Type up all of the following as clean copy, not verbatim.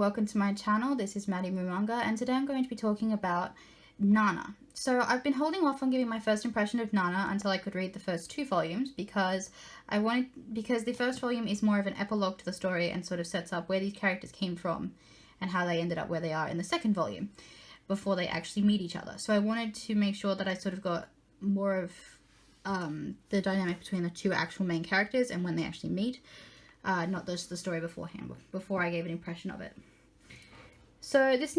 welcome to my channel. This is MaddiMoo Manga, and today I'm going to be talking about Nana. So I've been holding off on giving my first impression of Nana until I could read the first two volumes because the first volume is more of an epilogue to the story and sort of sets up where these characters came from and how they ended up where they are in the second volume before they actually meet each other. So I wanted to make sure that I sort of got more of the dynamic between the two actual main characters and when they actually meet. Not just the story beforehand, before I gave an impression of it. So this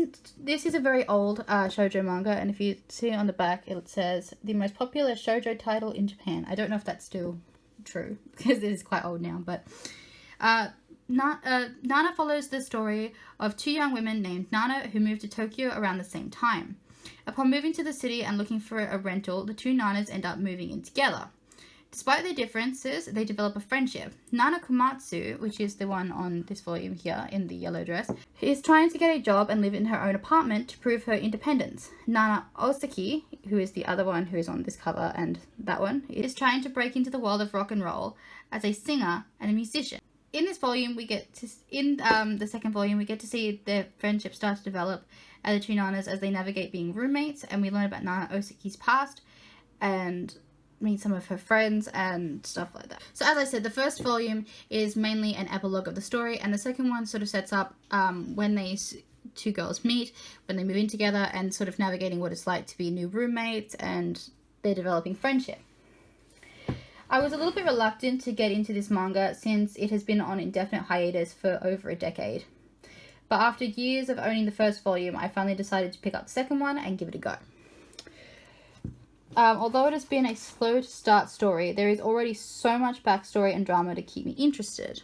is a very old shoujo manga, and if you see on the back, it says the most popular shoujo title in Japan. I don't know if that's still true because it is quite old now, but Nana follows the story of two young women named Nana who moved to Tokyo around the same time. Upon moving to the city and looking for a rental, the two Nanas end up moving in together. Despite their differences, they develop a friendship. Nana Komatsu, which is the one on this volume here in the yellow dress, is trying to get a job and live in her own apartment to prove her independence. Nana Osaki, who is the other one who is on this cover and that one, is trying to break into the world of rock and roll as a singer and a musician. In this volume, the second volume, we get to see their friendship start to develop as the two Nanas as they navigate being roommates, and we learn about Nana Osaki's past and meet some of her friends and stuff like that. So as I said, the first volume is mainly an epilogue of the story, and the second one sort of sets up when these two girls meet, when they move in together, and sort of navigating what it's like to be new roommates and their developing friendship. I was a little bit reluctant to get into this manga since it has been on indefinite hiatus for over a decade. But after years of owning the first volume, I finally decided to pick up the second one and give it a go. Although it has been a slow to start story, there is already so much backstory and drama to keep me interested.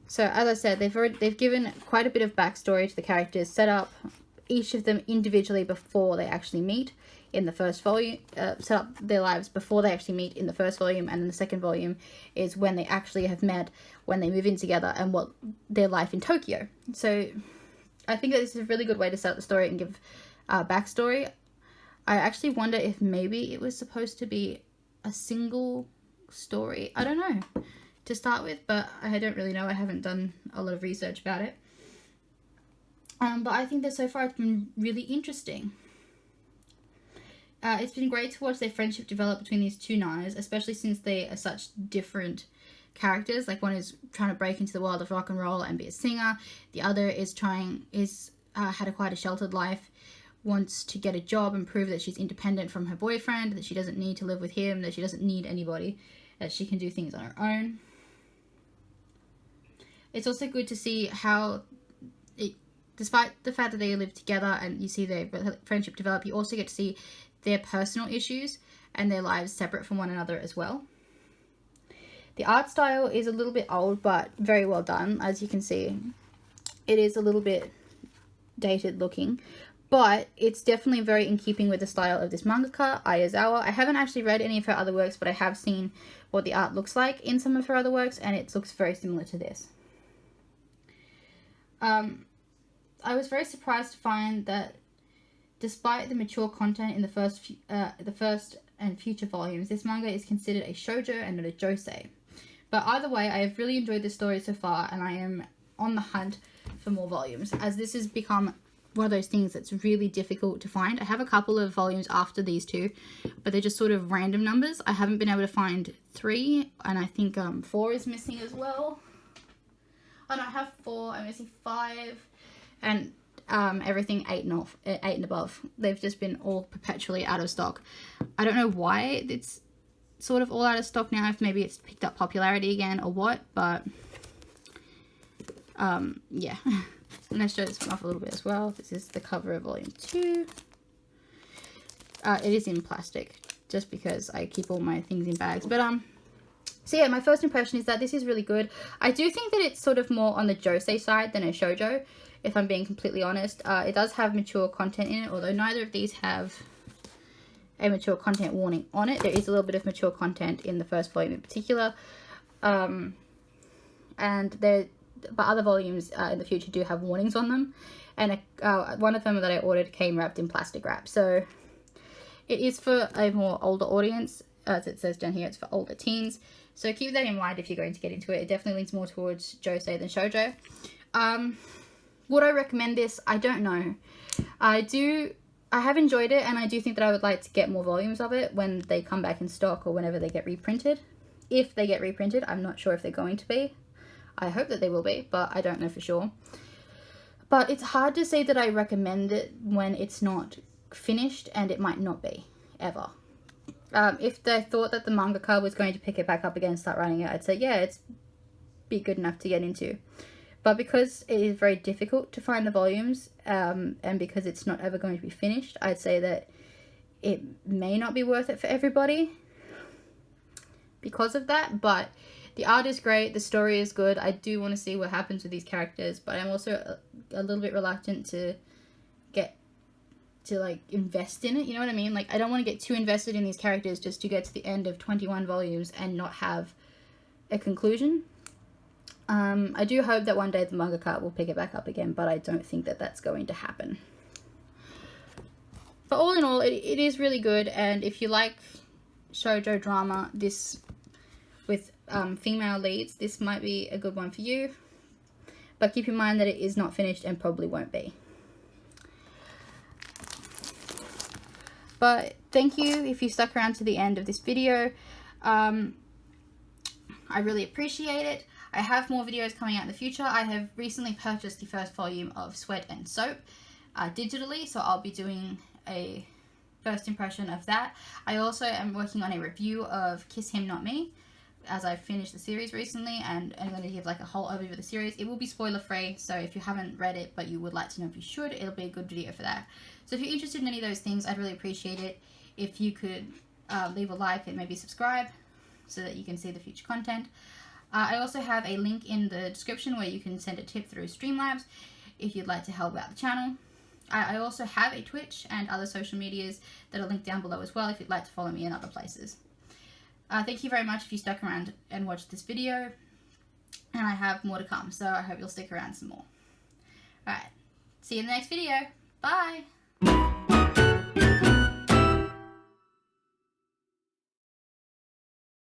So as I said, they've given quite a bit of backstory to the characters, set up each of them individually before they actually meet in the first volume, set up their lives before they actually meet in the first volume, and then the second volume is when they actually have met, when they move in together, and what their life in Tokyo. So I think that this is a really good way to set up the story and give backstory. I actually wonder if maybe it was supposed to be a single story. I don't know, to start with, but I don't really know. I haven't done a lot of research about it. But I think that so far it's been really interesting. It's been great to watch their friendship develop between these two Nanas, especially since they are such different characters. Like, one is trying to break into the world of rock and roll and be a singer. The other is had quite a sheltered life, wants to get a job and prove that she's independent from her boyfriend, that she doesn't need to live with him, that she doesn't need anybody, that she can do things on her own. It's also good to see how, despite the fact that they live together and you see their friendship develop, you also get to see their personal issues and their lives separate from one another as well. The art style is a little bit old but very well done. As you can see, it is a little bit dated looking, but it's definitely very in keeping with the style of this mangaka, Yazawa. I haven't actually read any of her other works, but I have seen what the art looks like in some of her other works, and it looks very similar to this. I was very surprised to find that despite the mature content in the first and future volumes, this manga is considered a shoujo and not a josei. But either way, I have really enjoyed this story so far, and I am on the hunt for more volumes, as this has become one of those things that's really difficult to find. I have a couple of volumes after these two, but they're just sort of random numbers. I haven't been able to find 3, and I think 4 is missing as well. Oh no, I have 4, I'm missing 5, and everything 8 and above. They've just been all perpetually out of stock. I don't know why it's sort of all out of stock now, if maybe it's picked up popularity again or what, but yeah. And let's show this one off a little bit as well. This is the cover of volume 2. It is in plastic, just because I keep all my things in bags. But so yeah, my first impression is that this is really good. I do think that it's sort of more on the josei side than a shoujo, if I'm being completely honest. It does have mature content in it, although neither of these have a mature content warning on it. There is a little bit of mature content in the first volume in particular. But other volumes in the future do have warnings on them, and one of them that I ordered came wrapped in plastic wrap, so it is for a more older audience. As it says down here, it's for older teens, so keep that in mind if you're going to get into it. It definitely leans more towards josei than shoujo. Would I recommend this? I don't know. I have enjoyed it, and I do think that I would like to get more volumes of it when they come back in stock or whenever they get reprinted. If they get reprinted, I'm not sure if they're going to be. I hope that they will be, but I don't know for sure. But it's hard to say that I recommend it when it's not finished, and it might not be, ever. If they thought that the mangaka was going to pick it back up again and start writing it, I'd say, yeah, it's be good enough to get into. But because it is very difficult to find the volumes, and because it's not ever going to be finished, I'd say that it may not be worth it for everybody because of that. But the art is great, the story is good. I do want to see what happens with these characters, but I'm also a little bit reluctant to like invest in it, you know what I mean? Like, I don't want to get too invested in these characters just to get to the end of 21 volumes and not have a conclusion. I do hope that one day the mangaka will pick it back up again, but I don't think that that's going to happen. But all in all, it is really good, and if you like shoujo drama this with female leads, this might be a good one for you. But keep in mind that it is not finished and probably won't be. But thank you if you stuck around to the end of this video. I really appreciate it. I have more videos coming out in the future. I have recently purchased the first volume of Sweat and Soap digitally, so I'll be doing a first impression of that. I also am working on a review of Kiss Him Not Me, as I finished the series recently, and I'm going to give like a whole overview of the series. It will be spoiler free, so if you haven't read it but you would like to know if you should, it'll be a good video for that. So if you're interested in any of those things, I'd really appreciate it if you could leave a like and maybe subscribe so that you can see the future content. I also have a link in the description where you can send a tip through Streamlabs if you'd like to help out the channel. I also have a Twitch and other social medias that are linked down below as well if you'd like to follow me in other places. Thank you very much if you stuck around and watched this video, and I have more to come, so I hope you'll stick around some more. Alright, see you in the next video. Bye!